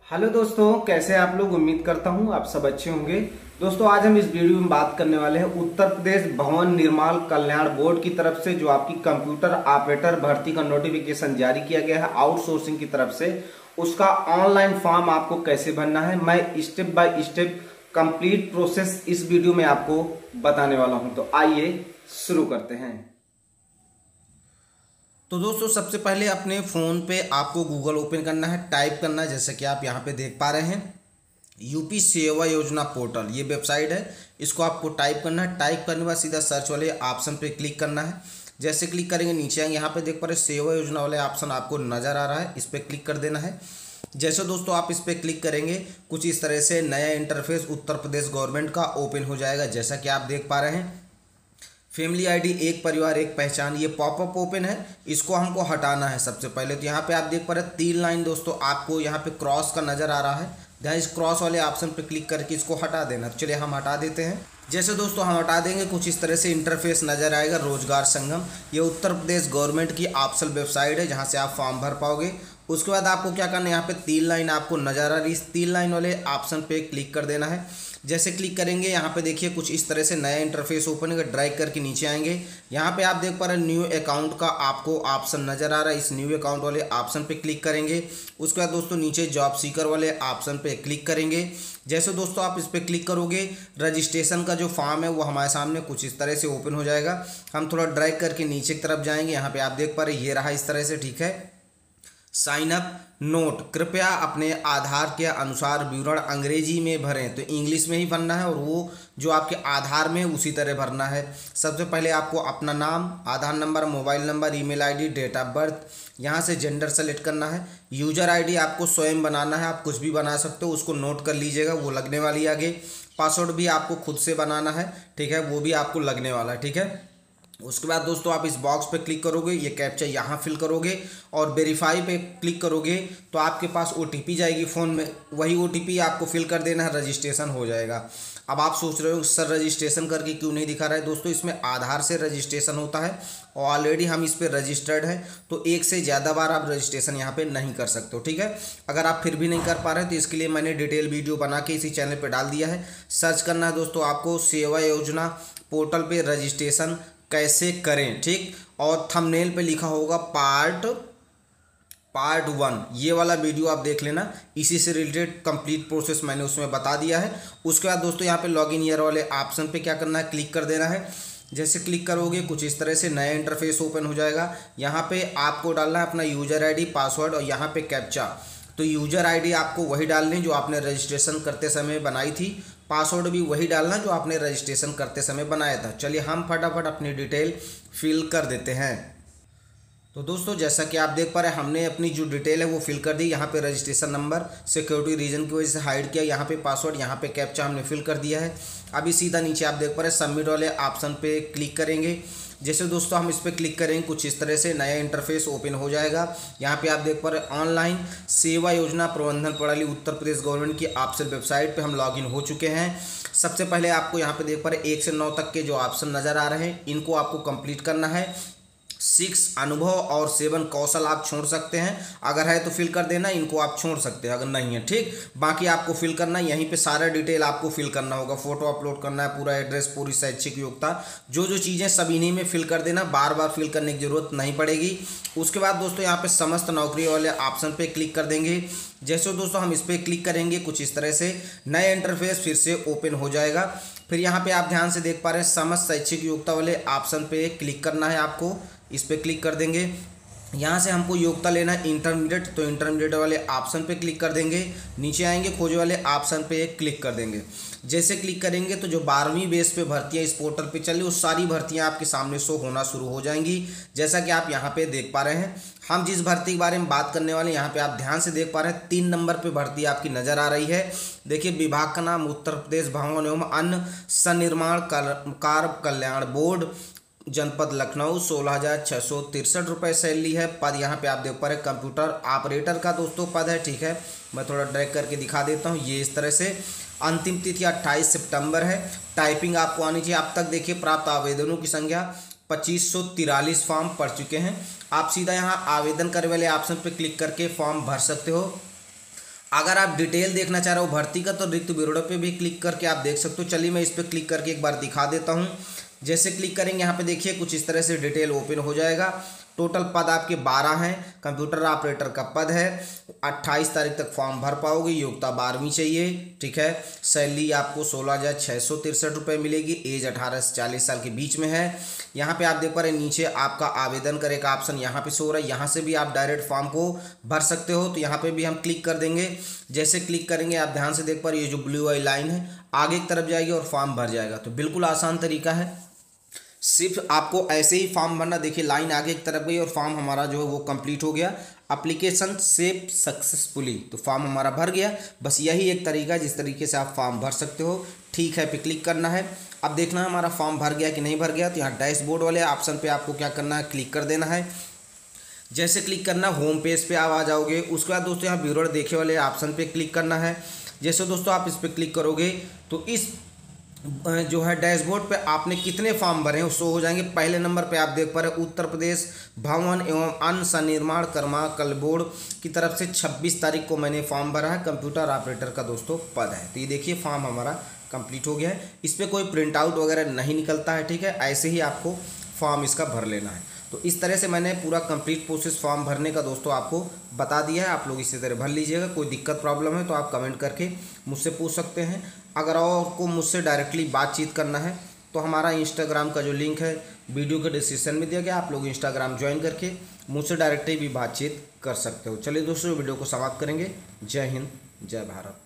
Hello दोस्तों, कैसे आप लोग। उम्मीद करता हूं आप सब अच्छे होंगे। दोस्तों, आज हम इस वीडियो में बात करने वाले हैं उत्तर प्रदेश भवन निर्माण कल्याण बोर्ड की तरफ से जो आपकी कंप्यूटर ऑपरेटर भर्ती का नोटिफिकेशन जारी किया गया है आउटसोर्सिंग की तरफ से, उसका ऑनलाइन फॉर्म आपको कैसे भरना है मैं step by step complete process इस वीडियो में आपको बताने वाला हूं। तो आइए शुरू करते हैं। तो दोस्तों, सबसे पहले अपने फ़ोन पे आपको गूगल ओपन करना है, टाइप करना है, जैसे कि आप यहाँ पे देख पा रहे हैं यूपी सेवा योजना पोर्टल, ये वेबसाइट है। इसको आपको टाइप करना है। टाइप करने के बाद सीधा सर्च वाले ऑप्शन पे क्लिक करना है। जैसे क्लिक करेंगे नीचे आएंगे, यहाँ पे देख पा रहे सेवा योजना वाले ऑप्शन आपको नज़र आ रहा है, इस पर क्लिक कर देना है। जैसे दोस्तों आप इस पर क्लिक करेंगे कुछ इस तरह से नया इंटरफेस उत्तर प्रदेश गवर्नमेंट का ओपन हो जाएगा। जैसा कि आप देख पा रहे हैं फैमिली आईडी एक परिवार एक पहचान, ये पॉपअप ओपन है, इसको हमको हटाना है। सबसे पहले तो यहाँ पे आप देख पा रहे हैं 3 लाइन दोस्तों आपको यहाँ पे क्रॉस का नज़र आ रहा है, जहाँ इस क्रॉस वाले ऑप्शन पे क्लिक करके इसको हटा देना। चलिए हम हटा देते हैं। जैसे दोस्तों हम हटा देंगे कुछ इस तरह से इंटरफेस नज़र आएगा। रोजगार संगम, ये उत्तर प्रदेश गवर्नमेंट की ऑफिशियल वेबसाइट है जहाँ से आप फॉर्म भर पाओगे। उसके बाद आपको क्या करना है, यहाँ पे 3 लाइन आपको नज़र आ रही है, इस 3 लाइन वाले ऑप्शन पे क्लिक कर देना है। जैसे क्लिक करेंगे यहाँ पे देखिए कुछ इस तरह से नया इंटरफेस ओपन होगा। ड्रैग करके नीचे आएंगे, यहाँ पे आप देख पा रहे हैं न्यू अकाउंट का आपको ऑप्शन नज़र आ रहा है, इस न्यू अकाउंट वाले ऑप्शन पे क्लिक करेंगे। उसके बाद दोस्तों नीचे जॉब सीकर वाले ऑप्शन पे क्लिक करेंगे। जैसे दोस्तों आप इस पर क्लिक करोगे रजिस्ट्रेशन का जो फॉर्म है वो हमारे सामने कुछ इस तरह से ओपन हो जाएगा। हम थोड़ा ड्रैग करके नीचे की तरफ जाएंगे, यहाँ पे आप देख पा रहे ये रहा इस तरह से, ठीक है। साइन अप नोट, कृपया अपने आधार के अनुसार विवरण अंग्रेजी में भरें, तो इंग्लिश में ही भरना है और वो जो आपके आधार में उसी तरह भरना है। सबसे पहले आपको अपना नाम, Aadhaar number, mobile number, email ID, date of birth, यहाँ से जेंडर सेलेक्ट करना है। यूजर आईडी आपको स्वयं बनाना है, आप कुछ भी बना सकते हो, उसको नोट कर लीजिएगा, वो लगने वाली है आगे। पासवर्ड भी आपको खुद से बनाना है, ठीक है, वो भी आपको लगने वाला है, ठीक है। उसके बाद दोस्तों आप इस बॉक्स पे क्लिक करोगे, ये कैप्चा यहाँ फिल करोगे और वेरीफाई पे क्लिक करोगे तो आपके पास ओटीपी जाएगी फ़ोन में, वही ओटीपी आपको फिल कर देना है, रजिस्ट्रेशन हो जाएगा। अब आप सोच रहे हो सर रजिस्ट्रेशन करके क्यों नहीं दिखा रहा है। दोस्तों इसमें आधार से रजिस्ट्रेशन होता है और ऑलरेडी हम इस पर रजिस्टर्ड है, तो एक से ज़्यादा बार आप रजिस्ट्रेशन यहाँ पे नहीं कर सकते हो, ठीक है। अगर आप फिर भी नहीं कर पा रहे तो इसके लिए मैंने डिटेल वीडियो बना के इसी चैनल पर डाल दिया है। सर्च करना है दोस्तों आपको सेवा योजना पोर्टल पर रजिस्ट्रेशन कैसे करें, ठीक। और थंबनेल पे लिखा होगा पार्ट 1, ये वाला वीडियो आप देख लेना, इसी से रिलेटेड कंप्लीट प्रोसेस मैंने उसमें बता दिया है। उसके बाद दोस्तों यहाँ पे लॉगिन ईयर वाले ऑप्शन पे क्या करना है, क्लिक कर देना है। जैसे क्लिक करोगे कुछ इस तरह से नया इंटरफेस ओपन हो जाएगा। यहाँ पे आपको डालना है अपना यूजर आईडी, पासवर्ड और यहाँ पे कैप्चा। तो यूजर आईडी आपको वही डालनी जो आपने रजिस्ट्रेशन करते समय बनाई थी, पासवर्ड भी वही डालना जो आपने रजिस्ट्रेशन करते समय बनाया था। चलिए हम फटाफट अपनी डिटेल फिल कर देते हैं। तो दोस्तों जैसा कि आप देख पा रहे हैं हमने अपनी जो डिटेल है वो फिल कर दी। यहाँ पे रजिस्ट्रेशन नंबर सिक्योरिटी रीजन की वजह से हाइड किया, यहाँ पे पासवर्ड, यहाँ पे कैप्चा हमने फिल कर दिया है। अभी सीधा नीचे आप देख पा रहे हैं सबमिट वाले ऑप्शन पे क्लिक करेंगे। जैसे दोस्तों हम इस पर क्लिक करेंगे कुछ इस तरह से नया इंटरफेस ओपन हो जाएगा। यहाँ पे आप देख पा रहे हैं ऑनलाइन सेवा योजना प्रबंधन प्रणाली उत्तर प्रदेश गवर्नमेंट की ऑफिशियल वेबसाइट पे हम लॉगिन हो चुके हैं। सबसे पहले आपको यहाँ पे देख पा रहे 1 से 9 तक के जो ऑप्शन नज़र आ रहे हैं इनको आपको कंप्लीट करना है। 6 अनुभव और 7 कौशल आप छोड़ सकते हैं, अगर है तो फिल कर देना, इनको आप छोड़ सकते हैं अगर नहीं है, ठीक। बाकी आपको फिल करना है, यहीं पे सारा डिटेल आपको फिल करना होगा, फोटो अपलोड करना है, पूरा एड्रेस, पूरी शैक्षिक योग्यता, जो चीज़ें सब इन्हीं में फिल कर देना, बार बार फिल करने की जरूरत नहीं पड़ेगी। उसके बाद दोस्तों यहाँ पे समस्त नौकरी वाले ऑप्शन पे क्लिक कर देंगे। जैसे दोस्तों हम इस पर क्लिक करेंगे कुछ इस तरह से नया इंटरफेस फिर से ओपन हो जाएगा। फिर यहाँ पे आप ध्यान से देख पा रहे हैं समस्त शैक्षिक योग्यता वाले ऑप्शन पे क्लिक करना है आपको, इस पर क्लिक कर देंगे। यहाँ से हमको योग्यता लेना है इंटरमीडिएट, तो इंटरमीडिएट वाले ऑप्शन पे क्लिक कर देंगे। नीचे आएंगे खोज वाले ऑप्शन पे क्लिक कर देंगे। जैसे क्लिक करेंगे तो जो 12वीं बेस पे भर्तियाँ इस पोर्टल पे चल रही वो सारी भर्तियाँ आपके सामने शो होना शुरू हो जाएंगी, जैसा कि आप यहाँ पे देख पा रहे हैं। हम जिस भर्ती के बारे में बात करने वाले हैं यहाँ पे आप ध्यान से देख पा रहे हैं 3 नंबर पे भर्ती आपकी नज़र आ रही है। देखिए विभाग का नाम उत्तर प्रदेश भवन एवं अन्य सन्निर्माण कार्य कल्याण बोर्ड, जनपद लखनऊ, 16,663 रुपये सैलरी है। पद यहाँ पे आप देख पा रहे हैं कंप्यूटर ऑपरेटर का दोस्तों पद है, ठीक है। मैं थोड़ा ड्रैग करके दिखा देता हूँ, ये इस तरह से। अंतिम तिथि 28 सितंबर है। टाइपिंग आपको आनी चाहिए। अब तक देखिए प्राप्त आवेदनों की संख्या 2543 फॉर्म पड़ चुके हैं। आप सीधा यहाँ आवेदन करने वाले ऑप्शन पर क्लिक करके फॉर्म भर सकते हो। अगर आप डिटेल देखना चाह रहे हो भर्ती का तो रिक्त ब्यूरो पे भी क्लिक करके आप देख सकते हो। चलिए मैं इस पर क्लिक करके एक बार दिखा देता हूँ। जैसे क्लिक करेंगे यहाँ पे देखिए कुछ इस तरह से डिटेल ओपन हो जाएगा। टोटल पद आपके 12 हैं। कंप्यूटर ऑपरेटर का पद है। 28 तारीख तक फॉर्म भर पाओगे। योग्यता 12वीं चाहिए, ठीक है। सैलरी आपको 16,663 रुपये मिलेगी। एज 18 से 40 साल के बीच में है। यहाँ पे आप देख पा रहे हैं नीचे आपका आवेदन करे का ऑप्शन यहाँ पे शो हो रहा है। यहाँ से भी आप डायरेक्ट फॉर्म को भर सकते हो। तो यहाँ पे भी हम क्लिक कर देंगे। जैसे क्लिक करेंगे आप ध्यान से देख पा रहे हैं ये जो ब्लू वाली लाइन है आगे की तरफ जाएगी और फॉर्म भर जाएगा। तो बिल्कुल आसान तरीका है, सिर्फ आपको ऐसे ही फॉर्म भरना। देखिए लाइन आगे की तरफ गई और फॉर्म हमारा जो है वो कंप्लीट हो गया। एप्लीकेशन सेव सक्सेसफुली, तो फॉर्म हमारा भर गया। बस यही एक तरीका है जिस तरीके से आप फॉर्म भर सकते हो। ठीक है पे क्लिक करना है। अब देखना है हमारा फॉर्म भर गया कि नहीं भर गया। तो यहाँ डैशबोर्ड वाले ऑप्शन पे आपको क्या करना है, क्लिक कर देना है। जैसे क्लिक करना होम पेज पे आप आ जाओगे। उसके बाद दोस्तों यहाँ ब्यूरो देखे वाले ऑप्शन पे क्लिक करना है। जैसे दोस्तों आप इस पर क्लिक करोगे तो इस जो है डैशबोर्ड पे आपने कितने फॉर्म भरे हैं शो हो जाएंगे। पहले नंबर पे आप देख पा रहे हैं उत्तर प्रदेश भवन एवं अन्य सन्निर्माण कर्मकल बोर्ड की तरफ से 26 तारीख को मैंने फॉर्म भरा है। कंप्यूटर ऑपरेटर का दोस्तों पद है। तो ये देखिए फॉर्म हमारा कंप्लीट हो गया है। इस पर कोई प्रिंट आउट वगैरह नहीं निकलता है, ठीक है। ऐसे ही आपको फॉर्म इसका भर लेना है। तो इस तरह से मैंने पूरा कंप्लीट प्रोसेस फॉर्म भरने का दोस्तों आपको बता दिया है। आप लोग इसी तरह भर लीजिएगा। कोई दिक्कत प्रॉब्लम है तो आप कमेंट करके मुझसे पूछ सकते हैं। अगर आपको मुझसे डायरेक्टली बातचीत करना है तो हमारा इंस्टाग्राम का जो लिंक है वीडियो के डिस्क्रिप्शन में दिया गया। आप लोग इंस्टाग्राम ज्वाइन करके मुझसे डायरेक्टली भी बातचीत कर सकते हो। चलिए दोस्तों वीडियो को समाप्त करेंगे। जय हिंद, जय भारत।